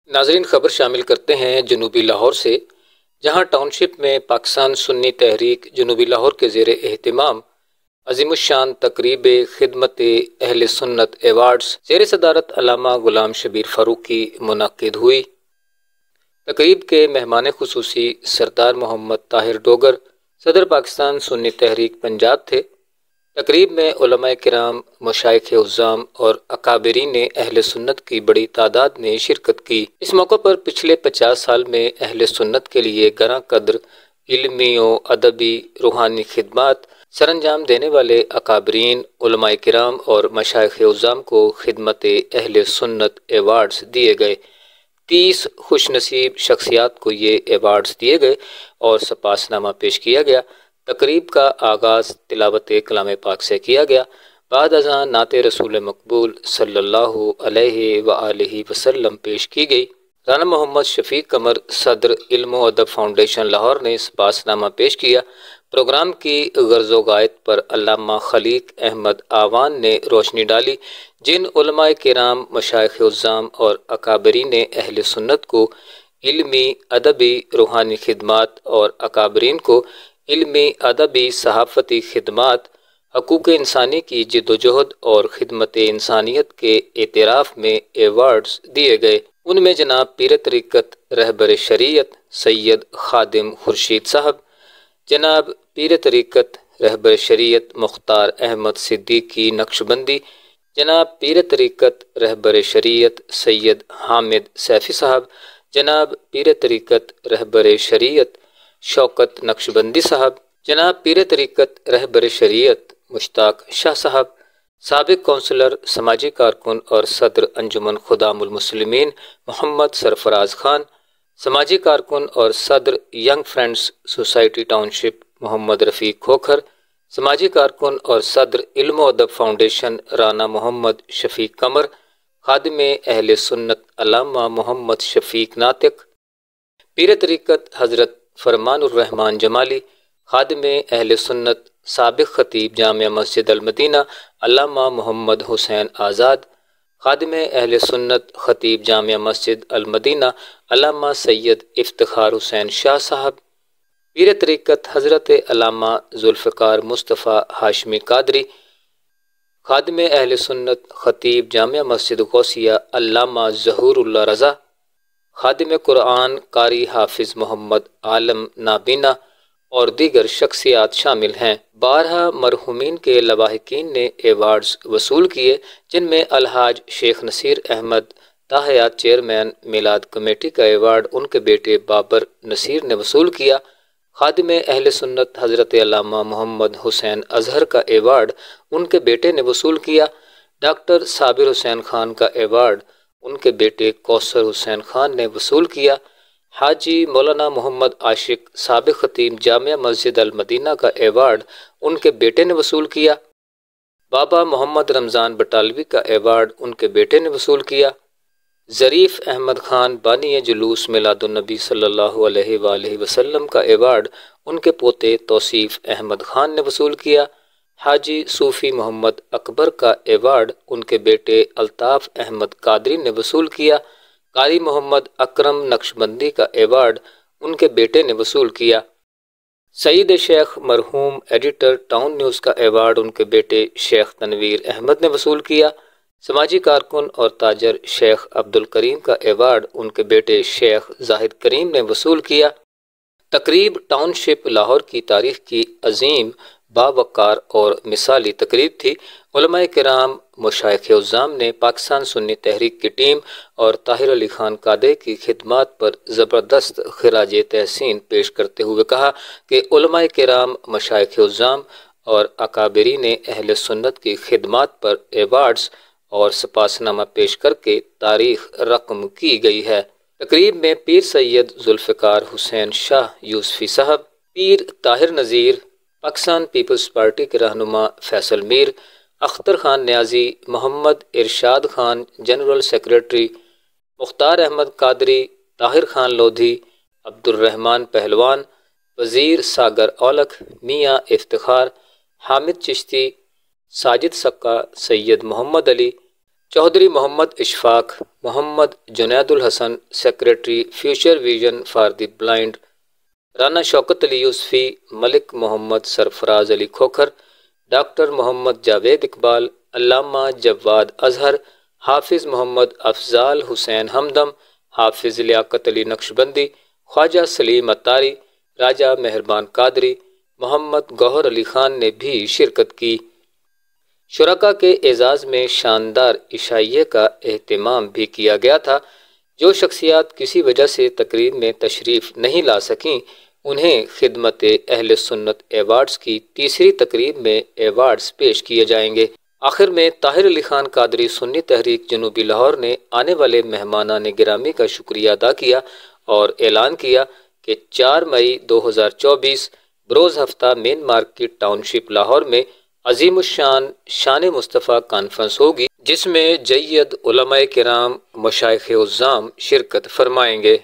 ناظرین، خبر شامل کرتے ہیں جنوبی لاہور سے، جہاں ٹاؤن شپ میں پاکستان سنی تحریک جنوبی لاہور کے زیر اہتمام عظیم الشان تقریب خدمت اہل سنت ایوارڈز زیر صدارت علامہ غلام شبیر فاروقی منعقد ہوئی۔ تقریب کے مہمان خصوصی سردار محمد طاہر ڈوگر، صدر پاکستان سنی تحریک پنجاب تھے۔ تقریب میں علماء کرام، مشائخ اعظام اور اکابرین اہل سنت کی بڑی تعداد نے شرکت کی۔ اس موقع پر پچھلے 50 سال میں اہل سنت کے لیے گراں قدر علمی و ادبی روحانی خدمات سر انجام دینے والے اکابرین، علماء کرام اور مشائخ اعظام کو خدمت اہل سنت ایوارڈز دیے گئے۔ 30 خوش نصیب شخصیات کو یہ ایوارڈز دیے گئے اور سپاس نامہ پیش کیا گیا۔ تقریب کا آغاز تلاوت کلام پاک سے کیا گیا۔ بعد ازاں نعت رسول مقبول صلی اللہ علیہ وآلہ وسلم پیش کی گئی۔ رانا محمد شفیق قمر، صدر علم و ادب فاؤنڈیشن لاہور نے سپاس نامہ پیش کیا۔ پروگرام کی غرض و غایت پر علامہ خلیق احمد آوان نے روشنی ڈالی، جن علماء کرام، مشائخ اعظام اور اکابرین اہل سنت کو علمی ادبی روحانی خدمات اور اکابرین کو علمی ادبی صحافتی خدمات، حقوق انسانی کی جد و جہد اور خدمت انسانیت کے اعتراف میں ایوارڈز دیے گئے۔ ان میں جناب پیر طریقت رہبر شریعت سید خادم خورشید صاحب، جناب پیر طریقت رہبر شریعت مختار احمد صدیقی نقشبندی، جناب پیر طریقت رہبر شریعت سید حامد سیفی صاحب، جناب پیر طریقت رہبر شریعت شوکت نقشبندی صاحب، جناب پیر طریقت رہبر شریعت مشتاق شاہ صاحب، سابق کونسلر، سماجی کارکن اور صدر انجمن خدام المسلمین محمد سرفراز خان، سماجی کارکن اور صدر ینگ فرینڈز سوسائٹی ٹاؤن شپ محمد رفیق کھوکھر، سماجی کارکن اور صدر علم و ادب فاؤنڈیشن رانا محمد شفیق قمر، خادم اہل سنت علامہ محمد شفیق ناطق، پیر طریقت حضرت فرمان الرحمان جمالی، خادم اہل سنت سابق خطیب جامع مسجد المدینہ علامہ محمد حسین آزاد، خادم اہل سنت خطیب جامع مسجد المدینہ علامہ سید افتخار حسین شاہ صاحب، پیر طریقت حضرت علامہ ذوالفقار مصطفیٰ ہاشمی قادری، خادم اہل سنت خطیب جامع مسجد غوثیہ علامہ ظہور اللہ رضا، خادم قرآن قاری حافظ محمد عالم نابینا اور دیگر شخصیات شامل ہیں۔ 12 مرحومین کے لواحقین نے ایوارڈز وصول کیے، جن میں الحاج شیخ نصیر احمد تاحیات چیئرمین میلاد کمیٹی کا ایوارڈ ان کے بیٹے بابر نصیر نے وصول کیا۔ خادم اہل سنت حضرت علامہ محمد حسین اظہر کا ایوارڈ ان کے بیٹے نے وصول کیا۔ ڈاکٹر صابر حسین خان کا ایوارڈ ان کے بیٹے کوثر حسین خان نے وصول کیا۔ حاجی مولانا محمد عاشق سابق خطیب جامع مسجد المدینہ کا ایوارڈ ان کے بیٹے نے وصول کیا۔ بابا محمد رمضان بٹالوی کا ایوارڈ ان کے بیٹے نے وصول کیا۔ ظریف احمد خان بانی جلوس میلاد النبی صلی اللہ علیہ وآلہ وسلم کا ایوارڈ ان کے پوتے توصیف احمد خان نے وصول کیا۔ حاجی صوفی محمد اکبر کا ایوارڈ ان کے بیٹے الطاف احمد قادری نے وصول کیا۔ قاری محمد اکرم نقشبندی کا ایوارڈ ان کے بیٹے نے وصول کیا۔ سعید شیخ مرحوم ایڈیٹر ٹاؤن نیوز کا ایوارڈ ان کے بیٹے شیخ تنویر احمد نے وصول کیا۔ سماجی کارکن اور تاجر شیخ عبدالکریم کا ایوارڈ ان کے بیٹے شیخ زاہد کریم نے وصول کیا۔ تقریب ٹاؤن شپ لاہور کی تاریخ کی عظیم، باوقار اور مثالی تقریب تھی۔ علماء کرام، مشائخ اعظام نے پاکستان سنی تحریک کی ٹیم اور طاہر علی خان قادری کی خدمات پر زبردست خراج تحسین پیش کرتے ہوئے کہا کہ علماء کرام، مشائخ اعظام اور اکابرین اہل سنت کی خدمات پر ایوارڈز اور سپاس نامہ پیش کر کے تاریخ رقم کی گئی ہے۔ تقریب میں پیر سید ذوالفقار حسین شاہ یوسفی صاحب، پیر طاہر نذیر، پاکستان پیپلز پارٹی کے رہنما فیصل میر، اختر خان نیازی، محمد ارشاد خان جنرل سیکریٹری، مختار احمد قادری، طاہر خان لودھی، عبد الرحمن پہلوان، وزیر ساگر اولکھ، میاں Iftikhar, Hamid Chishti, Sajid Sikka, Syed Muhammad Ali, Chaudhry Muhammad Ashfaq Muhammad Junaid ul Hassan secretary future vision for the blind, Rana Shaukat Ali Yousafi, Malik Muhammad Sarfraz Ali Khokhar, doctor Muhammad Javed Iqbal, Allama Jawad Azhar, حافظ محمد افضال حسین ہمدم، حافظ لیاقت علی نقشبندی، خواجہ سلیم اتاری، راجہ مہربان قادری، محمد گوہر علی خان نے بھی شرکت کی۔ شرکاء کے اعزاز میں شاندار عشائیے کا اہتمام بھی کیا گیا تھا۔ جو شخصیات کسی وجہ سے تقریب میں تشریف نہیں لا سکیں، انہیں خدمت اہل سنت ایوارڈز کی تیسری تقریب میں ایوارڈز پیش کیے جائیں گے۔ آخر میں طاہر علی خان قادری سنی تحریک جنوبی لاہور نے آنے والے مہمانان گرامی کا شکریہ ادا کیا اور اعلان کیا کہ 4 مئی 2024 بروز ہفتہ مین مارکیٹ ٹاؤن شپ لاہور میں عظیم الشان شان مصطفیٰ کانفرنس ہوگی، جس میں جید علماء کرام مشائخ عظام شرکت فرمائیں گے۔